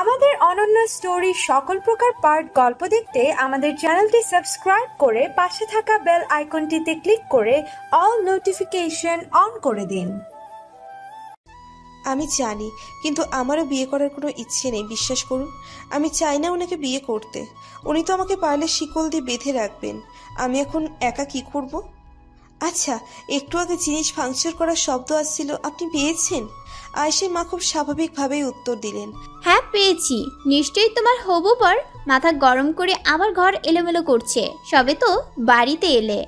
আমাদের অনন্য স্টোরি সকল প্রকার পার্ট গল্প দেখতে আমাদের চ্যানেলটি সাবস্ক্রাইব করে পাশে থাকা বেল আইকনটিতে ক্লিক করে অল নোটিফিকেশন অন করে দিন। আমি জানি, কিন্তু আমারও বিয়ে করার কোনো ইচ্ছে নেই। বিশ্বাস করুন, আমি চাই না ওনাকে বিয়ে করতে। উনি তো আমাকে পারলে শিকল দিয়ে বেঁধে রাখবেন। আমি এখন একা কি করব? আচ্ছা, একটু আগে জিনিস ভাঙচুর করার শব্দ আসছিল, আপনি পেয়েছেন? আয়েশের মা খুব স্বাভাবিকভাবেই উত্তর দিলেন, হ্যাঁ পেয়েছি। নিশ্চয়ই তোমার হবু বর মাথা গরম করে আমার ঘর এলোমেলো করছে। সবে তো বাড়িতে এলে,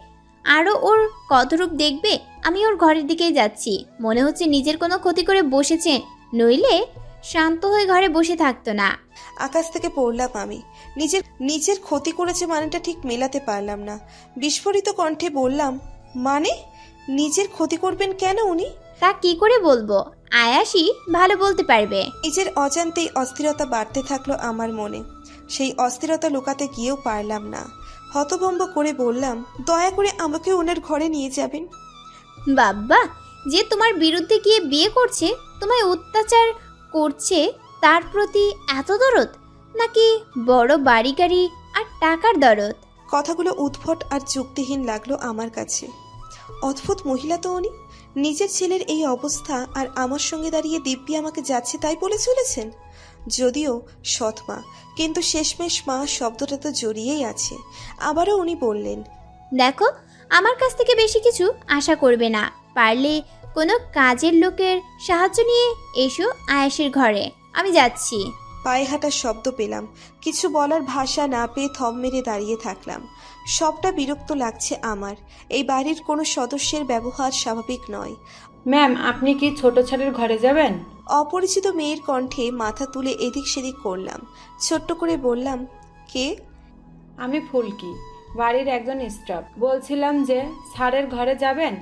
আরও ওর কত রূপ দেখবে। আমি ওর ঘরের দিকেই যাচ্ছি। মনে হচ্ছে নিজের কোনো ক্ষতি করে বসেছে, নইলে শান্ত হয়ে ঘরে বসে থাকতো না। আকাশ থেকে পড়লাম আমি। নিজের ক্ষতি করেছে মানেটা ঠিক মেলাতে পারলাম না। বিস্ফোরিত কণ্ঠে বললাম, মানে নিজের ক্ষতি করবেন কেন উনি? তা কি করে বলবো, আয়াসই ভালো বলতে পারবে। নিজের অজান্তেই অস্থিরতা বাড়তে থাকলো আমার মনে। সেই অস্থিরতা লুকাতে গিয়েও পারলাম না। হতভম্ব করে বললাম, দয়া করে আমাকে ওনার ঘরে নিয়ে যাবেন। বাবা, যে তোমার বিরুদ্ধে গিয়ে বিয়ে করছে, তোমায় অত্যাচার করছে, তার প্রতি এত দরদ? নাকি বড় বাড়ি গাড়ি আর টাকার দরদ? কথাগুলো উদ্ভট আর যুক্তিহীন লাগলো আমার কাছে। অদ্ভুত মহিলা তো উনি। নিজের ছেলের এই অবস্থা আর আমার সঙ্গে দাঁড়িয়ে দিব্যি আমাকে যাচ্ছে তাই বলে চলেছেন। যদিও সৎ মা, কিন্তু শেষমেশ মা শব্দটা তো জড়িয়েই আছে। আবারও উনি বললেন, দেখো, আমার কাছ থেকে বেশি কিছু আশা করবে না। পারলে কোনো কাজের লোকের সাহায্য নিয়ে এসো আয়েশের ঘরে। আমি যাচ্ছি। পায়ে হাঁটার শব্দ পেলাম। কিছু বলার ভাষা না পেয়ে থম মেরে দাঁড়িয়ে থাকলাম। সবটা বিরক্ত লাগছে আমার। এই বাড়ির কোনো সদস্যের ব্যবহার স্বাভাবিক নয়। ম্যাম, আপনি কি ছোট ছেলের ঘরে যাবেন? অপরিচিত মেয়ের কণ্ঠে মাথা তুলে এদিক সেদিক করলাম। ছোট্ট করে বললাম, কে? আমি ফুলকি, বাড়ির একজন স্টাফ। বলছিলাম যে স্যারের ঘরে যাবেন,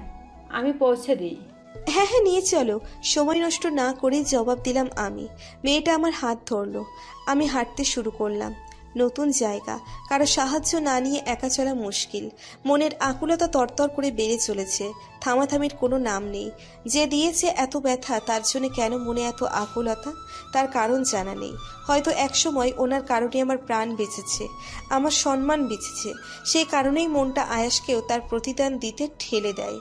আমি পৌঁছে দিই। হ্যাঁ হ্যাঁ, নিয়ে চলো। সময় নষ্ট না করে জবাব দিলাম আমি। মেয়েটা আমার হাত ধরলো। আমি হাঁটতে শুরু করলাম। নতুন জায়গা, কারো সাহায্য না নিয়ে একা চলা মুশকিল। মনের আকুলতা তরতর করে বেড়ে চলেছে। থামাথামির কোনো নাম নেই। যে দিয়েছে এত ব্যথা, তার জন্য কেন মনে এত আকুলতা? তার কারণ জানা নেই। হয়তো একসময় ওনার কারণে আমার প্রাণ বেঁচেছে, আমার সম্মান বেঁচেছে। সেই কারণেই মনটা আয়াসকেও তার প্রতিদান দিতে ঠেলে দেয়।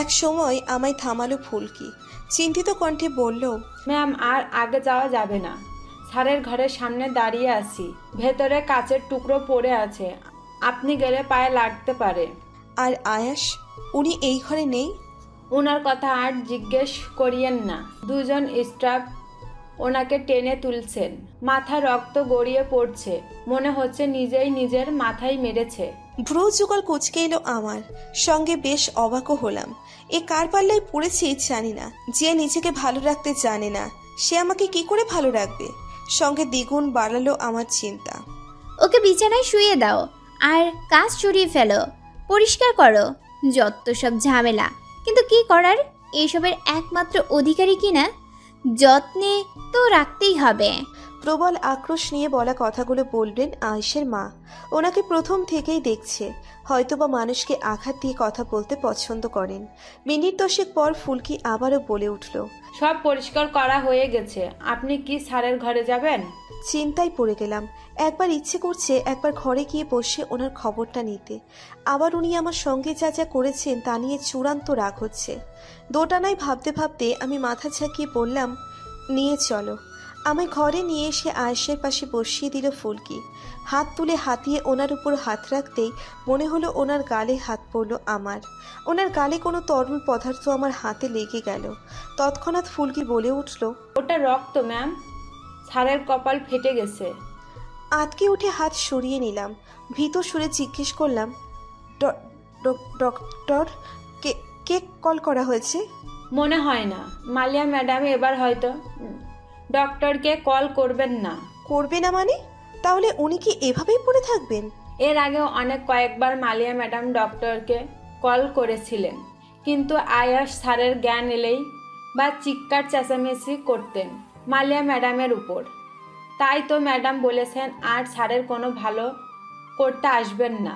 এক সময় আমায় থামালো ফুলকি। চিন্তিত কণ্ঠে বলল, ম্যাম, আর আগে যাওয়া যাবে না। স্যারের ঘরের সামনে দাঁড়িয়ে আছি, ভেতরে কাচের টুকরো পড়ে আছে, আপনি গেলে পায়ে লাগতে পারে। আর আয়াস, উনি এই ঘরে নেই? ওনার কথা আর জিজ্ঞেস করিয়েন না। দুজন স্টাফ ওনাকে টেনে তুলছেন। মাথা রক্ত গড়িয়ে পড়ছে, মনে হচ্ছে নিজেই নিজের মাথায় মেরেছে। ভ্রু যুগল কুচকে এলো আমার। সঙ্গে বেশ অবাকও হলাম। এ কার পাল্লায় পড়েছি জানি না। যে নিজেকে ভালো রাখতে জানে না, সে আমাকে কি করে ভালো রাখবে? সঙ্গে দ্বিগুণ বাড়ালো আমার চিন্তা। ওকে বিছানায় শুয়ে দাও আর কাজ সরিয়ে ফেলো, পরিষ্কার করো। যত সব ঝামেলা, কিন্তু কি করার, এইসবের একমাত্র অধিকারী কিনা, যত্নে তো রাখতেই হবে। প্রবল আক্রোশ নিয়ে বলা কথাগুলো বললেন আয়েশের মা। ওনাকে প্রথম থেকেই দেখছে, হয়তোবা মানুষকে আঘাত দিয়ে কথা বলতে পছন্দ করেন। মিনিট দশেক পর ফুলকি আবারও বলে উঠল, সব পরিষ্কার করা হয়ে গেছে, আপনি কি স্যারের ঘরে যাবেন? চিন্তায় পড়ে গেলাম। একবার ইচ্ছে করছে একবার ঘরে গিয়ে বসে ওনার খবরটা নিতে। আবার উনি আমার সঙ্গে যা যা করেছেন তা নিয়ে চূড়ান্ত রাগ হচ্ছে। দোটানায় ভাবতে ভাবতে আমি মাথা ঝাঁকিয়ে বললাম, নিয়ে চলো। আমায় ঘরে নিয়ে এসে আয়েশের পাশে বসিয়ে দিল ফুলকি। হাত তুলে হাতিয়ে ওনার উপর হাত রাখতেই মনে হলো ওনার গালে হাত পড়ল আমার। ওনার গালে কোনো তরল পদার্থ আমার হাতে লেগে গেল। তৎক্ষণাৎ ফুলকি বলে উঠল, ওটা রক্ত ম্যাম, স্যারের কপাল ফেটে গেছে। আতকে উঠে হাত সরিয়ে নিলাম। ভীত সুরে জিজ্ঞেস করলাম, ডক্টর? কে কে কল করা হয়েছে? মনে হয় না মালিয়া ম্যাডাম এবার হয়তো ডক্টরকে কল করবেন না। করবে না মানে? তাহলে উনি কি এভাবেই পড়ে থাকবেন? এর আগেও কয়েকবার মালিয়া ম্যাডাম ডক্টরকে কল করেছিলেন, কিন্তু আয়াস স্যারের জ্ঞান এলেই বা চিৎকার চেঁচামেচি করতেন মালিয়া ম্যাডামের উপর। তাই তো ম্যাডাম বলেছেন আর স্যারের কোনো ভালো করতে আসবেন না।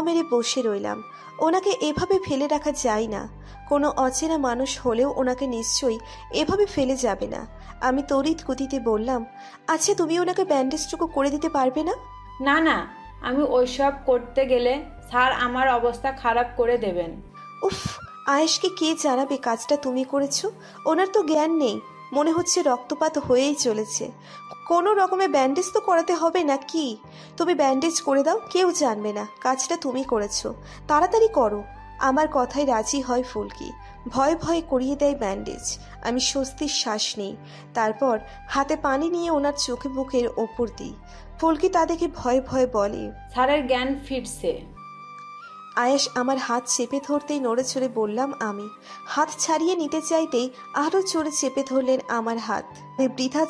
মেরে বসে রইলাম। ওনাকে এভাবে ফেলে রাখা যায় না। কোনো অচেনা মানুষ হলেও ওনাকে নিশ্চয়ই এভাবে ফেলে যাবে না। আমি তড়িৎ গতিতে বললাম, আচ্ছা তুমি ওনাকে ব্যান্ডেজটুকু করে দিতে পারবে না? না না, আমি ওইসব করতে গেলে স্যার আমার অবস্থা খারাপ করে দেবেন। উফ, আয়েশকে কে জানাবে কাজটা তুমি করেছো? ওনার তো জ্ঞান নেই, মনে হচ্ছে রক্তপাত হয়েই চলেছে। কোনো রকমে ব্যান্ডেজ তো করাতে হবে না কি? তুমি ব্যান্ডেজ করে দাও, কেউ জানবে না কাজটা তুমি করেছো। তাড়াতাড়ি করো। আমার কথায় রাজি হয় ফুলকি। ভয়ে ভয়ে করিয়ে দেয় ব্যান্ডেজ। আমি স্বস্তির শ্বাস নিই। তারপর হাতে পানি নিয়ে ওনার চোখে মুখের ওপর দিই। ফুলকি তা দেখে ভয়ে ভয়ে বলে, স্যারের জ্ঞান ফিরছে। আয়েশ আমার হাত চেপে ধরতেই নড়ে চড়ে বললাম আমি। হাত ছাড়িয়ে নিতে চাইতেই আরও জোরে চেপে ধরলেন আমার হাত। বৃথা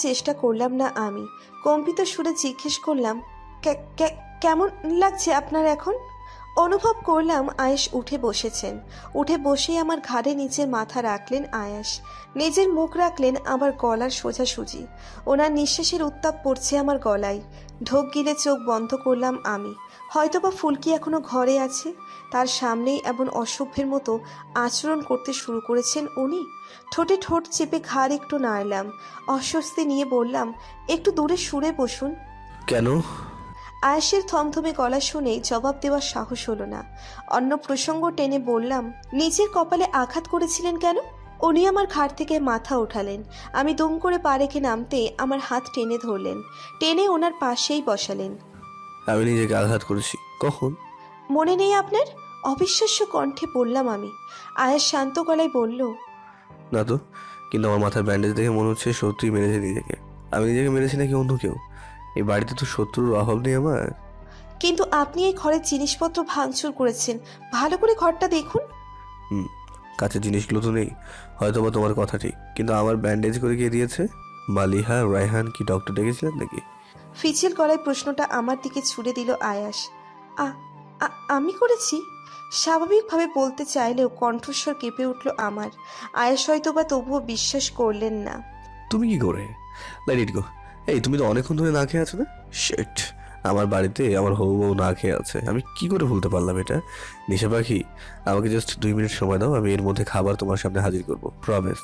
চেষ্টা করলাম না আমি। কম্পিত সুরে জিজ্ঞেস করলাম, কেমন লাগছে আপনার এখন? অনুভব করলাম আয়েশ উঠে বসেছেন। উঠে বসেই আমার ঘাড়ে নিচে মাথা রাখলেন আয়েশ। নিজের মুখ রাখলেন আমার গলার সোজাসুজি। ওনার নিঃশ্বাসের উত্তাপ পড়ছে আমার গলায়। ঢোক গিলে চোখ বন্ধ করলাম আমি। হয়তোবা ফুলকি এখনো ঘরে আছে। তার সামনেই এমন অসভ্যের মতো আচরণ করতে শুরু করেছেন উনি। ঠোঁটে ঠোঁট চেপে ঘাড় একটু নাড়লাম। অস্বস্তি নিয়ে বললাম, একটু দূরে সরে বসুন। কেন? আয়েশের থমথমে গলা শুনেই জবাব দেওয়ার সাহস হলো না। অন্য প্রসঙ্গ টেনে বললাম, নিজের কপালে আঘাত করেছিলেন কেন? উনি আমার ঘাড় থেকে মাথা উঠালেন। আমি দুম করে পা রেখে নামতে আমার হাত টেনে ধরলেন। টেনে ওনার পাশেই বসালেন। আমি নিজেকে আঘাত করেছি কখন? মনে নেই আপনার? অবিশ্বাস্য কণ্ঠে বললাম আমি। আয়েশ শান্ত গলায় বলল, না তো, কিন্তু আমার মাথার ব্যান্ডেজ দেখে মনে হচ্ছে সত্যিই মেরেছে নিজেকে। আমি নিজেকে মেরেছি নাকি অন্য কেউ? এই বাড়িতে তো শত্রুর অভাব নেই আমার। কিন্তু আপনি এই ঘরের জিনিসপত্র ভাঙচুর করেছেন, ভালো করে ঘরটা দেখুন। কাছের জিনিসগুলো তো নেই, হয়তো বা তোমার কথা ঠিক, কিন্তু আমার ব্যান্ডেজ করে কে দিয়েছে? মালিহা, রায়হান কি ডক্টর ডেকেছিলেন নাকি? ফিচেল গলায় প্রশ্নটা আমার দিকে ছুড়ে দিল আয়াস। আমি করেছি? স্বাভাবিকভাবে বলতে চাইলেও কণ্ঠস্বর কেঁপে উঠল আমার। আয়াস হয়তো বা তবুও বিশ্বাস করলেন না। তুমি কি করে? লেট ইট গো। এই তুমি তো অনেকক্ষণ ধরে না খেয়ে আছো না? শিট, আমার বাড়িতে আমার হবু বউ না খেয়ে আছে, আমি কি করে ভুলতে পারলাম এটা? নিশা পাখি, আমাকে জাস্ট 2 মিনিট সময় দাও, আমি এর মধ্যে খাবার তোমার সামনে হাজির করবো, প্রমিস।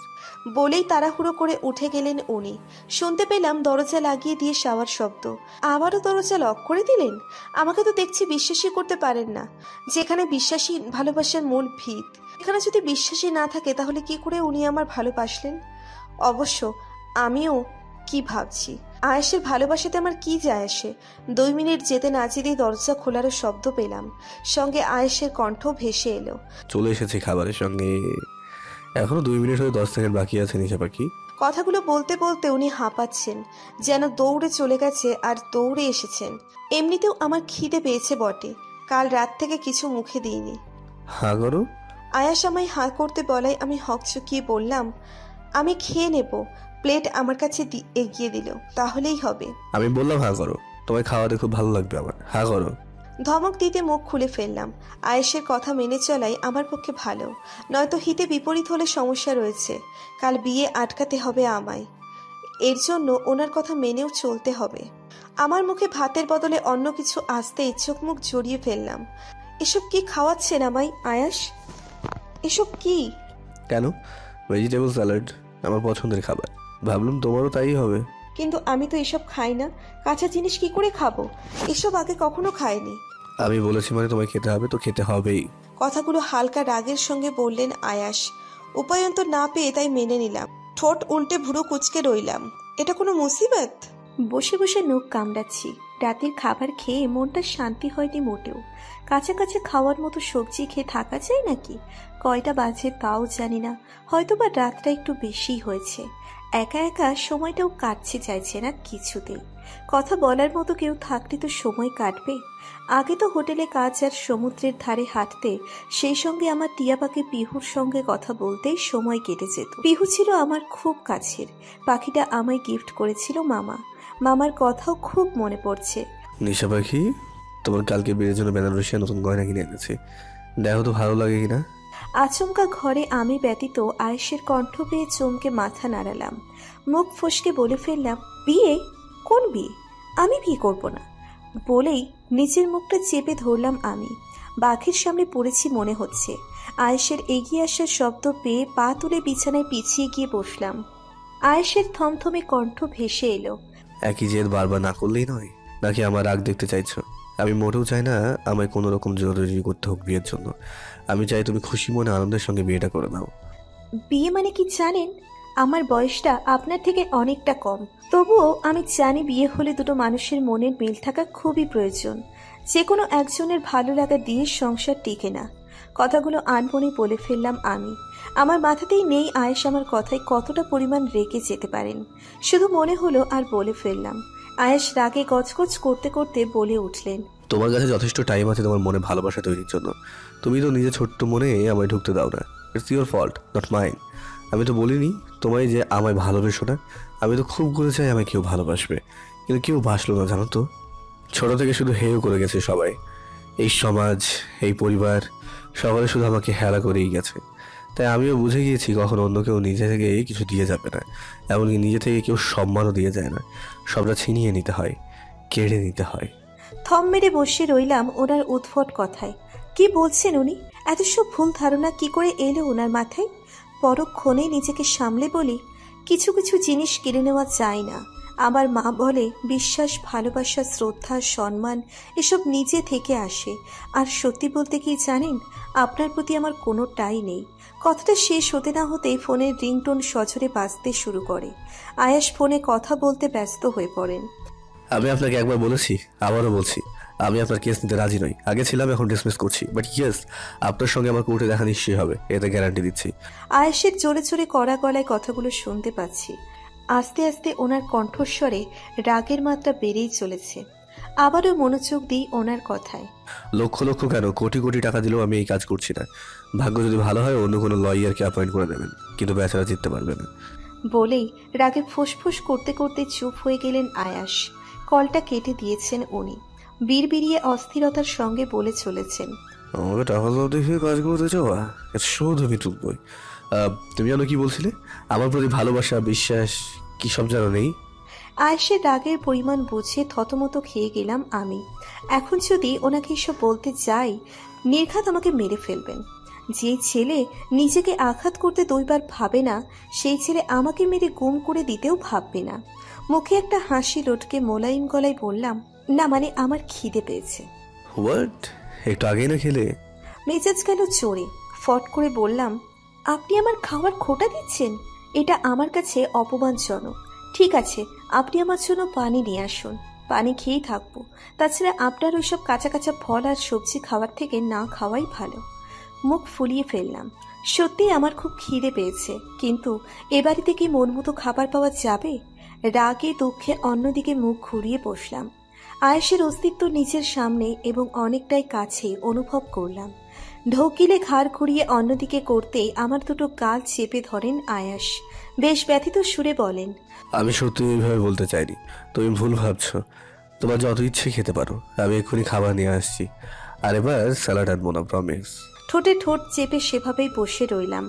বলেই তাড়াহুড়ো করে উঠে গেলেন উনি। শুনতে পেলাম দরজা লাগিয়ে দিয়ে শাওয়ার শব্দ। আবারও দরজা লক করে দিলেন। আমাকে তো দেখছি বিশ্বাসই করতে পারেন না। যেখানে বিশ্বাসী ভালোবাসার মূল ভিত, এখানে যদি বিশ্বাসী না থাকে তাহলে কি করে উনি আমার ভালোবাসলেন? অবশ্য আমিও কি ভাবছি, আয়েশের ভালোবাসাতে আমার কি যায় আসে? 2 মিনিট যেতে না যেতেই দরজা খোলারও শব্দ পেলাম। সঙ্গে আয়েশের কণ্ঠ ভেসে এলো, চলে এসেছি খাবারের সঙ্গে। এখনো 2 মিনিট হয়ে 10 সেকেন্ড বাকি আছে নিশা পাখি। কথাগুলো বলতে বলতে উনি হাঁপাচ্ছেন, যেন দৌড়ে চলে গেছে আর দৌড়ে এসেছেন। এমনিতেও আমার খিদে পেয়েছে বটে, কাল রাত থেকে কিছু মুখে দিইনি। হ্যাঁ করো। আয়াস আমায় হাঁ করতে বলায় আমি হকচকিয়ে বললাম, আমি খেয়ে নেব। প্লেট আমার কাছে এগিয়ে দিল, তাহলেই হবে। আমি বললাম হ্যাঁ করো, তোমায় খাওয়াতে খুব ভালো লাগবে আমার, হ্যাঁ করো। ধমক দিতে মুখ খুলে ফেললাম। আয়েশের কথা মেনে চলাই আমার পক্ষে ভালো, নয়তো হিতে বিপরীত হলে সমস্যা রয়েছে। কাল বিয়ে আটকাতে হবে আমায়, এর জন্য ওনার কথা মেনেও চলতে হবে। আমার মুখে ভাতের বদলে অন্য কিছু আসতেই চোখ মুখ জড়িয়ে ফেললাম। এসব কি খাওয়াচ্ছেন আমায় আয়াস? এসব কি? কেন? ভেজিটেবল স্যালাড, আমার পছন্দের খাবার, ভাবলাম তোমারও তাই হবে। কিন্তু আমি তো এসব খাই না, কাঁচা জিনিস কি করে খাবো? এসব আগে কখনো খাইনি। আমি বলেছি মানে তোমায় খেতে হবে তো খেতে হবেই। কথাগুলো হালকা রাগের সঙ্গে বললেন আয়াস। উপায়ন্ত না পেয়ে তাই মেনে নিলাম। ঠোঁট উল্টে ভুরু কুঁচকে রইলাম। এটা কোনো মুসিবত? বসে বসে নখ কামড়াচ্ছি। রাতের খাবার খেয়ে মনটা শান্তি হয়নি মোটেও। কাঁচা কাঁচা খাওয়ার মতো সবজি খেয়ে থাকা যায় নাকি? কয়টা বাজে তাও জানি না, হয়তোবা রাতটা একটু বেশি হয়েছে। একা একা সময়টাও কাটছে চাইছে না কিছুতেই। কথা বলার মতো কেউ থাকলে তো সময় কাটবে। আগে তো হোটেলে কাজ আর সমুদ্রের ধারে হাঁটতে, সেই সঙ্গে আমার টিয়া পাখি পিহুর সঙ্গে কথা বলতেই সময় কেটে যেত। পিহু ছিল আমার খুব কাছের। পাখিটা আমায় গিফট করেছিল মামা। মামার কথাও খুব মনে পড়ছে। নিশা পাখি, তোমার কালকে বিয়ের জন্য বেনারসিয়া নতুন গয়না কিনে এনেছি, দেখো তো ভালো লাগে কিনা। আচমকা ঘরে আমি ব্যতীত আয়েশের কণ্ঠ পেয়ে চমকে মাথা নাড়ালাম। মুখ ফসকে বলে ফেললাম, বিয়ে? কোন বিয়ে? আমি বিয়ে করব না। বলেই নিচের মুখটা চেপে ধরলাম আমি। বাঘের সামনে পড়েছি মনে হচ্ছে। আয়েশের এগিয়ে আসার শব্দ পেয়ে পা তুলে বিছানায় পিছিয়ে গিয়ে বসলাম। আয়েশের থমথমে কণ্ঠ ভেসে এলো। একই জেদ বারবার না করলেই নয়, নাকি আমার রাগ দেখতে চাইছো? আমি মোটেও চাই না আমায় কোনো রকম জরুরি করতে হোক বিয়ের জন্য। আমি চাই তুমি খুশি মনে আনন্দের সঙ্গে বিয়েটা করে নাও। বিয়ে মানে কি জানেন? আমার বয়সটা আপনার থেকে অনেকটা কম, তবুও আমি জানি বিয়ে হলে দুটো মানুষের মনের মিল থাকা খুবই প্রয়োজন। যে কোনো একজনের ভালো লাগা দিয়ে সংসার টিকে না। কথাগুলো আনমনে বলে ফেললাম আমি। আমার মাথাতেই নেই আয়েশ আমার কথায় কতটা পরিমাণ রেগে যেতে পারেন। শুধু মনে হলো আর বলে ফেললাম। আয়েশ রাগে গজগজ করতে করতে বলে উঠলেন, তোমার কাছে যথেষ্ট টাইম আছে তোমার মনে ভালোবাসা তৈরির জন্য। তুমি তো নিজে ছোট্ট মনে আমায় ঢুকতে দাও না। It's your fault, not mine. আমি তো বলিনি তোমায় যে আমায় ভালোবেসো না। আমি তো খুব করে চাই আমায় কেউ ভালোবাসবে, কিন্তু কেউ বাসলো না জানো তো। ছোট থেকে শুধু হেয় করে গেছে সবাই। এই সমাজ, এই পরিবার, সবাই শুধু আমাকে হেলা করেই গেছে। তাই আমিও বুঝে গিয়েছি কখনো অন্য কেউ নিজে থেকে কিছু দিয়ে যাবে না। এমনকি নিজে থেকে কেউ সম্মানও দিয়ে যায় না। সবটা ছিনিয়ে নিতে হয়, কেড়ে নিতে হয়। থম মেরে বসে রইলাম ওনার উদ্ভট কথায়। কি বলছেন উনি? এত সব ভুল ধারণা কি করে এলো ওনার মাথায়? পরক্ষণে নিজেকে সামলে বলি, কিছু কিছু জিনিস কিনে নেওয়া যায় না। আমার মা বলে বিশ্বাস, ভালোবাসা, শ্রদ্ধা, সম্মান এসব নিজে থেকে আসে। আর সত্যি বলতে কি জানেন, আপনার প্রতি আমার কোনোটাই নেই। কথাটা শেষ হতে না হতেই ফোনের রিংটোন সজোরে বাজতে শুরু করে। আয়াস ফোনে কথা বলতে ব্যস্ত হয়ে পড়েন। আমি আপনাকে একবার বলেছি, আবারও বলছি, আমি আপনার কেস নিতে রাজি নই। আগে ছিলাম, এখন ডিসমিস করছি। বাট ইয়েস, আপনার সঙ্গে আমার কোর্টে দেখা নিশ্চয়ই হবে, এতে গ্যারান্টি দিচ্ছি। আয়েশের জোরে জোরে কড়া গলায় কথাগুলো শুনতে পাচ্ছি। আস্তে আস্তে ওনার কণ্ঠস্বরে রাগের মাত্রা বেড়েই চলেছে। আবারও মনোযোগ দিই ওনার কথায়। লক্ষ লক্ষ কেন, কোটি কোটি টাকা দিলেও আমি এই কাজ করছি না। ভাগ্য যদি ভালো হয় অন্য কোনো লয়ারকে অ্যাপয়েন্ট করে দেবেন, কিন্তু বেচারা জিততে পারবে না। বলেই রাগে ফুসফুস করতে করতে চুপ হয়ে গেলেন আয়াস। কলটা কেটে দিয়েছেন উনি। বিড়বিড়িয়ে অস্থিরতার সঙ্গে বলে চলেছেন, আমাকে টাকা দাও দেখে কাজ করতে চাওয়া, শোধ আমি তুলবই। তুমি জানো কি বলছিলে? আমার প্রতি ভালোবাসা, বিশ্বাস কি সব জানো নেই? আয়েশের রাগের পরিমাণ বুঝে থতমত খেয়ে গেলাম আমি। এখন যদি ওনাকে এসব বলতে যাই, নির্ঘাত আমাকে মেরে ফেলবেন। যে ছেলে নিজেকে আঘাত করতে দুইবার ভাবে না, সেই ছেলে আমাকে মেরে গুম করে দিতেও ভাববে না। মুখে একটা হাসি লটকে মোলায়েম গলায় বললাম, না মানে আমার খিদে পেয়েছে। হোয়াট? একটু আগেই না খেলে? মেজাজ গেল চড়ে। ফট করে বললাম, আপনি আমার খাবার খোটা দিচ্ছেন? এটা আমার কাছে অপমানজনক। ঠিক আছে, আপনি আমার জন্য পানি নিয়ে আসুন, পানি খেয়েই থাকবো। তাছাড়া আপনার ওইসব কাঁচা কাঁচা ফল আর সবজি খাওয়ার থেকে না খাওয়াই ভালো। মুখ ফুলিয়ে ফেললাম। সত্যি আমার খুব খিদে পেয়েছে, কিন্তু এ বাড়িতে কি মন মতো খাবার পাওয়া যাবে? রাগে দুঃখে অন্যদিকে মুখ ঘুরিয়ে বসলাম। আয়েশের অস্তিত্ব নিজের সামনে এবং অনেকটাই কাছে অনুভব করলাম। ঢোকিলে ঘাড় ঘুরিয়ে অন্যদিকে করতেই আমার দুটো গাল চেপে ধরেন আয়াস। বেশ ব্যথিত সুরে বলেন, আমি সত্যি এইভাবে বলতে চাইনি, তুমি ভুল ভাবছো। তোমার যত ইচ্ছে খেতে পারো, আমি এক্ষুনি খাবার নিয়ে আসছি। আর এবার স্যালাড আনবো না, প্রমিস। ঠোঁটে ঠোঁট চেপে সেভাবেই বসে রইলাম।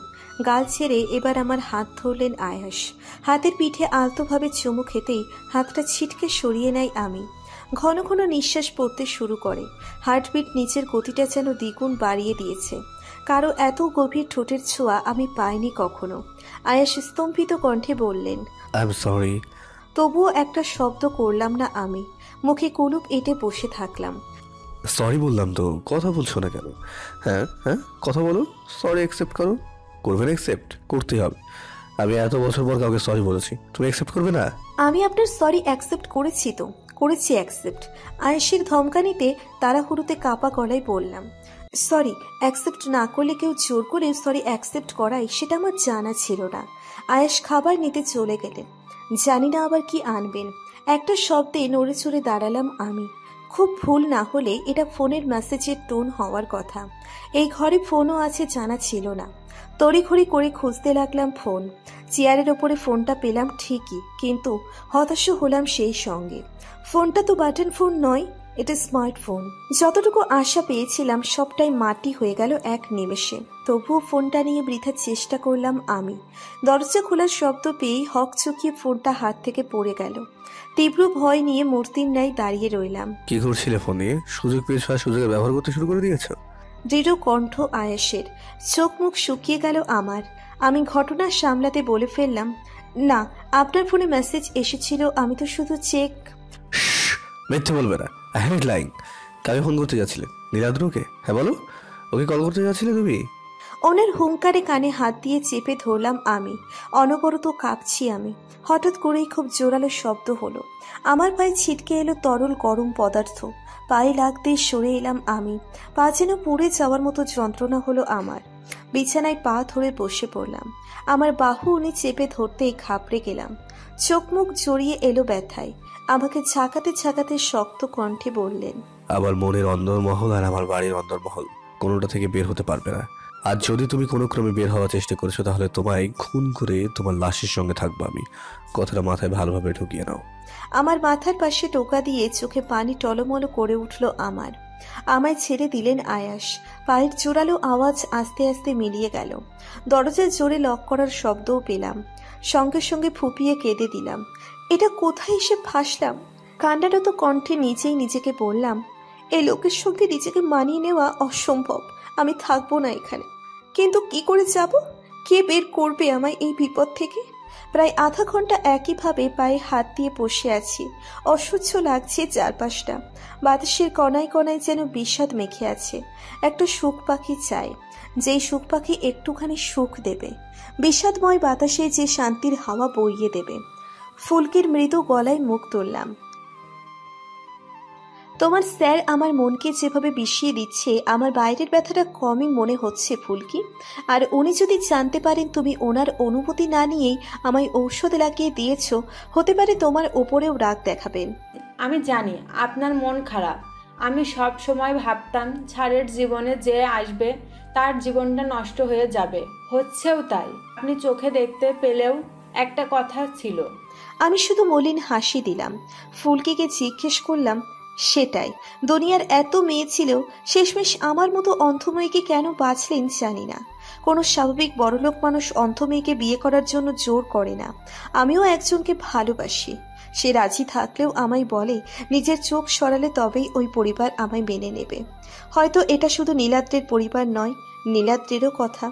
গাল ছেড়ে এবার আমার হাত ধরলেন আয়াস। হাতের পিঠে আলতোভাবে চুমু খেতেই হাতটা ছিটকে সরিয়ে নেয় আমি। ঘন ঘন নিঃশ্বাস পড়তে শুরু করে। হার্টবিট নিচের গতিটা যেন দ্বিগুণ বাড়িয়ে দিয়েছে। কারো এত গভীর ঠোঁটের ছোঁয়া আমি পাইনি কখনো। আয়াস স্তম্ভিত কণ্ঠে বললেন, আই এম সরি। তবুও একটা শব্দ করলাম না আমি। মুখে কুলুপ এঁটে বসে থাকলাম। সরি বললাম তো, কথা বলছো না কেন? হ্যাঁ হ্যাঁ, কথা বলো। সরি অ্যাকসেপ্ট করো। করবে না? অ্যাকসেপ্ট করতেই হবে। আমি এত বছর পর কাউকে সরি বলেছি, তুমি অ্যাকসেপ্ট করবে না? আমি আপনার সরি অ্যাকসেপ্ট করেছি তো, করেছি অ্যাকসেপ্ট। আয়েশের ধমকানিতে তাড়াহুড়োতে কাপা গলায় বললাম, সরি অ্যাকসেপ্ট না করলে কেউ জোর করে সরি অ্যাকসেপ্ট করায় সেটা আমার জানা ছিল না। আয়েশ খাবার নিতে চলে গেলেন। জানি না আবার কি আনবেন। একটা শব্দে নড়ে চড়ে দাঁড়ালাম আমি। খুব ভুল না হলে এটা ফোনের মেসেজের টোন হওয়ার কথা। এই ঘরে ফোনও আছে জানা ছিল না। তড়িঘড়ি করে খুঁজতে লাগলাম ফোন। চেয়ারের ওপরে ফোনটা পেলাম ঠিকই, কিন্তু হতাশ হলাম সেই সঙ্গে। ফোনটা তো বাটন ফোন নয়, এটা স্মার্টফোন। যতটুকু আশা পেয়েছিলাম সবটাই মাটি হয়ে গেল এক নিমেষে। তবুও ফোনটা নিয়ে বৃথা চেষ্টা করলাম আমি। দরজা খোলার শব্দ পেয়েই হকচকিয়ে ফোনটা হাত থেকে পড়ে গেল। তীব্র ভয় নিয়ে মূর্তির ন্যায় দাঁড়িয়ে রইলাম। কি করছিলে ফোন নিয়ে? সুযোগ পেয়েছো আর সুযোগে ব্যবহার করতে শুরু করে দিয়েছো? দৃঢ় কণ্ঠ আয়েশের। চোখ মুখ শুকিয়ে গেল আমার। আমি ঘটনা সামলাতে বলে ফেললাম, না, আপনার ফোনে মেসেজ এসেছিল, আমি তো শুধু চেক। মিথ্যে বলবে না, আই হেট লাইং। কাকে ফোন করতে যাচ্ছিলে? নীলাদ্রকে? হ্যাঁ বলো, ওকে কল করতে যাচ্ছিলে তুমি? ওনার হুঙ্কারে কানে হাত দিয়ে চেপে ধরলাম আমি। অনবরত কাঁপছি আমি। হঠাৎ করেই খুব জোরালো শব্দ হলো। আমার পায়ে ছিটকে এলো তরল গরম পদার্থ। পায়ে লাগতেই সরে এলাম আমি। পা যেন পুড়ে যাওয়ার মতো যন্ত্রণা হলো আমার। বিছানায় পা ধরে বসে পড়লাম। আমার বাহু উনি চেপে ধরতেই ঘাবড়ে গেলাম। চোখ মুখ জড়িয়ে এলো ব্যথায়। আমাকে ঝাঁকাতে ঝাঁকাতে শক্ত কণ্ঠে বললেন, আবার মনের অন্দরমহল আর আমার বাড়ির অন্দরমহল কোনোটা থেকে বের হতে পারবে না। আর যদি তুমি কোনো ক্রমে বের হওয়ার চেষ্টা করেছো তাহলে তোমায় খুন করে তোমার লাশের সঙ্গে থাকবো আমি। কথাটা মাথায় ভালোভাবে ঢুকিয়ে নাও। আমার মাথার পাশে টোকা দিয়ে চোখে পানি টলমলো করে উঠল আমার। আমায় ছেড়ে দিলেন আয়াস। পায়ের জোরালো আওয়াজ আস্তে আস্তে মিলিয়ে গেল। দরজার জোরে লক করার শব্দও পেলাম। সঙ্গে সঙ্গে ফুপিয়ে কেঁদে দিলাম। এটা কোথায় এসে ফাঁসলাম? কান্নারত কণ্ঠে নিজেই নিজেকে বললাম, এই লোকের সঙ্গে নিজেকে মানিয়ে নেওয়া অসম্ভব। আমি থাকবো না এখানে। কিন্তু কি করে যাব? কে বের করবে আমায় এই বিপদ থেকে? প্রায় আধা ঘন্টা একইভাবে পায়ে হাত দিয়ে বসে আছি। অসহ্য লাগছে চারপাশটা। বাতাসের কণায় কণায় যেন বিষাদ মেখে আছে। একটা সুখ পাখি চাই, যেই সুখ পাখি একটুখানি সুখ দেবে। বিষাদময় বাতাসে যে শান্তির হাওয়া বইয়ে দেবে। ফুলকির মৃদু গলায় মুখ তুললাম। তোমার স্যার আমার মনকে যেভাবে বিষিয়ে দিচ্ছে, আমার বাইরের ব্যথাটা কমই মনে হচ্ছে ফুলকি। আর উনি যদি জানতে পারেন তুমি ওনার অনুমতি না নিয়েই আমায় ঔষধ লাগিয়ে দিয়েছ, হতে পারে তোমার ওপরেও রাগ দেখাবেন। আমি জানি আপনার মন খারাপ। আমি সব সময় ভাবতাম ছাড়ের জীবনে যে আসবে তার জীবনটা নষ্ট হয়ে যাবে। হচ্ছেও তাই। আপনি চোখে দেখতে পেলেও একটা কথা ছিল। আমি শুধু মলিন হাসি দিলাম। ফুলকিকে জিজ্ঞেস করলাম, সেটাই। দুনিয়ার এত মেয়ে ছিল, শেষমেশ আমার মতো অন্ধ মেয়েকে কেন বাঁচলেন জানি না। কোনো স্বাভাবিক বড়লোক মানুষ অন্ধ মেয়েকে বিয়ে করার জন্য জোর করে না। আমিও একজনকে ভালোবাসি। সে রাজি থাকলেও আমায় বলে নিজের চোখ সরালে তবেই ওই পরিবার আমায় মেনে নেবে। হয়তো এটা শুধু নীলাদ্রের পরিবার নয়, নীলাদ্রেরও কথা।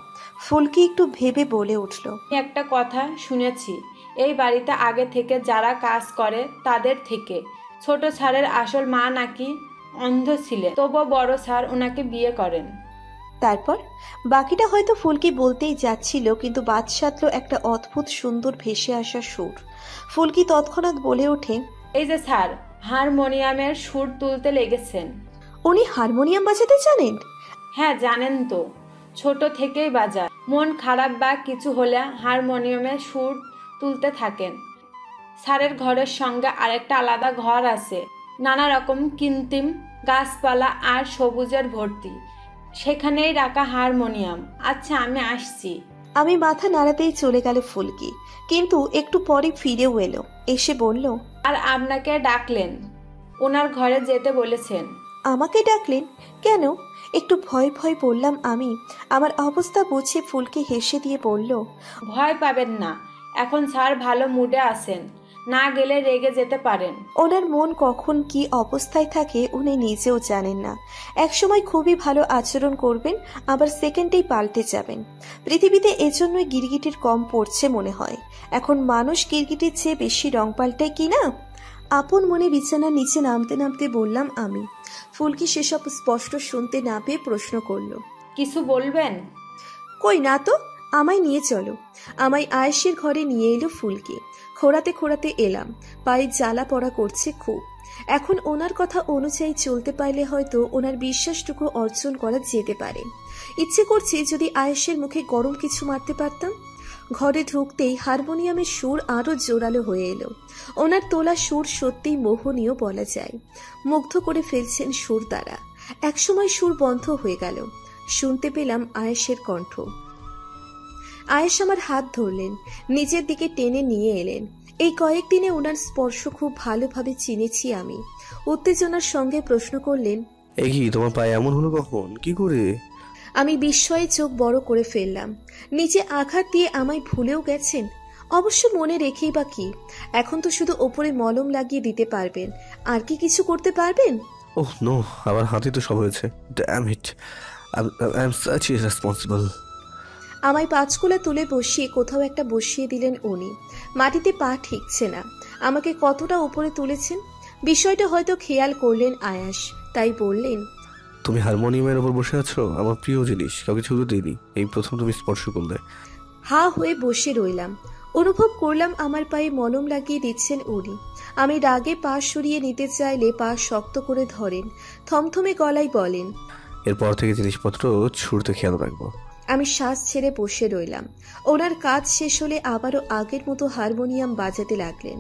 ফুলকি একটু ভেবে বলে উঠল, একটা কথা শুনেছি, এই বাড়িতে আগে থেকে যারা কাজ করে তাদের থেকে ছোট স্যারের আসল মা নাকি অন্ধ ছিলেন, তবুও বড় স্যার ওনাকে বিয়ে করেন। তারপর বাকিটা হয়তো ফুলকি বলতেই যাচ্ছিল, কিন্তু বাদ সাধল একটা অদ্ভুত সুন্দর ভেসে আসা সুর। ফুলকি তৎক্ষণাৎ বলে ওঠে, এই যে স্যার হারমোনিয়ামের সুর তুলতে লেগেছেন। উনি হারমোনিয়াম বাজাতে জানেন? হ্যাঁ জানেন তো, ছোট থেকেই বাজান। মন খারাপ বা কিছু হলে হারমোনিয়ামের সুর তুলতে থাকেন। স্যারের ঘরের সঙ্গে আরেকটা আলাদা ঘর আছে, নানা রকম কৃত্রিম গাছপালা আর সবুজের ভর্তি। সেখানেই রাখা হারমোনিয়াম। আচ্ছা আমি আসছি। আমি মাথা নাড়াতেই চলে গেল ফুলকি, কিন্তু একটু পরে ফিরেও এলো। এসে বলল, আর আপনাকে ডাকলেন, ওনার ঘরে যেতে বলেছেন। আমাকে ডাকলেন? কেন? একটু ভয় ভয় বললাম আমি। আমার অবস্থা বুঝে ফুলকি হেসে দিয়ে বলল, ভয় পাবেন না, এখন স্যার ভালো মুডে আছেন, না গেলে রেগে যেতে পারেন। ওনার মন কখন কি অবস্থায় থাকে উনি নিজেও জানেন না। একসময় খুবই ভালো আচরণ করবেন, আবার সেকেন্ডেই পাল্টে যাবেন। পৃথিবীতে এজন্যই গিরগিটির কম পড়ছে মনে হয়। এখন মানুষ গিরগিটির চেয়ে বেশি রং পাল্টায় কিনা। আপন মনে বিছানার নিচে নামতে নামতে বললাম আমি। ফুলকি সেসব স্পষ্ট শুনতে না পেয়ে প্রশ্ন করলো, কিছু বলবেন? কই না তো, আমায় নিয়ে চলো। আমায় আয়েশের ঘরে নিয়ে এলো ফুলকি। খোঁড়াতে খোঁড়াতে এলাম। পায়ে জ্বালা পড়া করছে খুব। এখন ওনার কথা অনুযায়ী চলতে পারলে হয়তো ওনার বিশ্বাসটুকু অর্জন করা যেতে পারে। ইচ্ছে করছে যদি আয়েশের মুখে গরম কিছু মারতে পারতাম। ঘরে ঢুকতেই হারমোনিয়ামের সুর আরো জোরালো হয়ে এলো। ওনার তোলা সুর সত্যিই মোহনীয় বলা যায়। মুগ্ধ করে ফেলছেন সুর দ্বারা। একসময় সুর বন্ধ হয়ে গেল। শুনতে পেলাম আয়েশের কণ্ঠ। আয়েশ আমার হাত ধরলেন, নিজের দিকে টেনে নিয়ে এলেন। এই কয়েকদিনে ওনার স্পর্শ খুব ভালোভাবে চিনেছি আমি। উত্তেজনার সঙ্গে প্রশ্ন করলেন। এ কি, তোমার পায়ে এমন হলো কখন, কি করে? আমি বিস্ময়ে চোখ বড় করে ফেললাম। নিচে আঘাত দিয়ে আমায় ভুলেও গেছেন? অবশ্য মনে রেখেই বা কি, এখন তো শুধু ওপরে মলম লাগিয়ে দিতে পারবেন, আর কি কিছু করতে পারবেন? ওহ নো, আমার হাতে তো সব হয়েছে। Damn it, I am such irresponsible. আমায় পাঁচকুলা তুলে বসিয়ে কোথাও একটা বসিয়ে দিলেন উনি। মাটিতে পা ঠিকছে না। আমাকে কতটা উপরে তুলেছেন বিষয়টা হয়তো খেয়াল করলেন আয়াস, তাই বললেন, তুমি হারমোনিয়ামের ওপর বসে আছো, আমার প্রিয় জিনিস, কাউকে ছুঁতে দিইনি, এই প্রথম তুমি স্পর্শ করলে। হা হয়ে বসে রইলাম। অনুভব করলাম আমার পায়ে মলম লাগিয়ে দিচ্ছেন উনি। আমি রাগে পা সরিয়ে নিতে চাইলে পা শক্ত করে ধরেন, থমথমে গলায় বলেন, এরপর থেকে জিনিসপত্র ছুঁড়তে খেয়াল রাখবো। আমি শ্বাস ছেড়ে বসে রইলাম। ওনার কাজ শেষ হলে আবারও আগের মতো হারমোনিয়াম বাজাতে লাগলেন।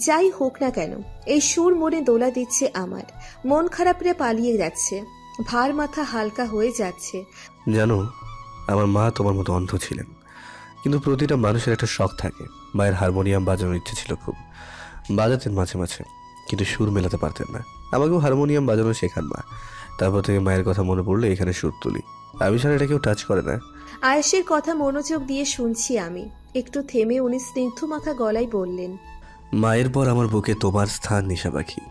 যাই হোক না কেন, এই সুর মনে দোলা দিচ্ছে আমার। মন খারাপরে পালিয়ে যাচ্ছে, ভার মাথা হালকা হয়ে যাচ্ছে। জানো, আমার মা তোমার মতো অন্ধ ছিলেন, কিন্তু প্রতিটা মানুষের একটা শখ থাকে। মায়ের হারমোনিয়াম বাজানোর ইচ্ছে ছিল খুব, বাজাতেন মাঝে মাঝে, কিন্তু সুর মেলাতে পারতেন না। আমাকেও হারমোনিয়াম বাজানো শেখান মা। তারপর থেকে মায়ের কথা মনে পড়লে এখানে সুর তুলি। আমি ছাড়া এটা কেউ টাচ করে না। আয়েশের কথা মনোযোগ দিয়ে শুনছি আমি। একটু থেমে উনি স্নিগ্ধ মাখা গলায় বললেন, মায়ের পর আমার বুকে তোমার স্থান নিশা পাখি।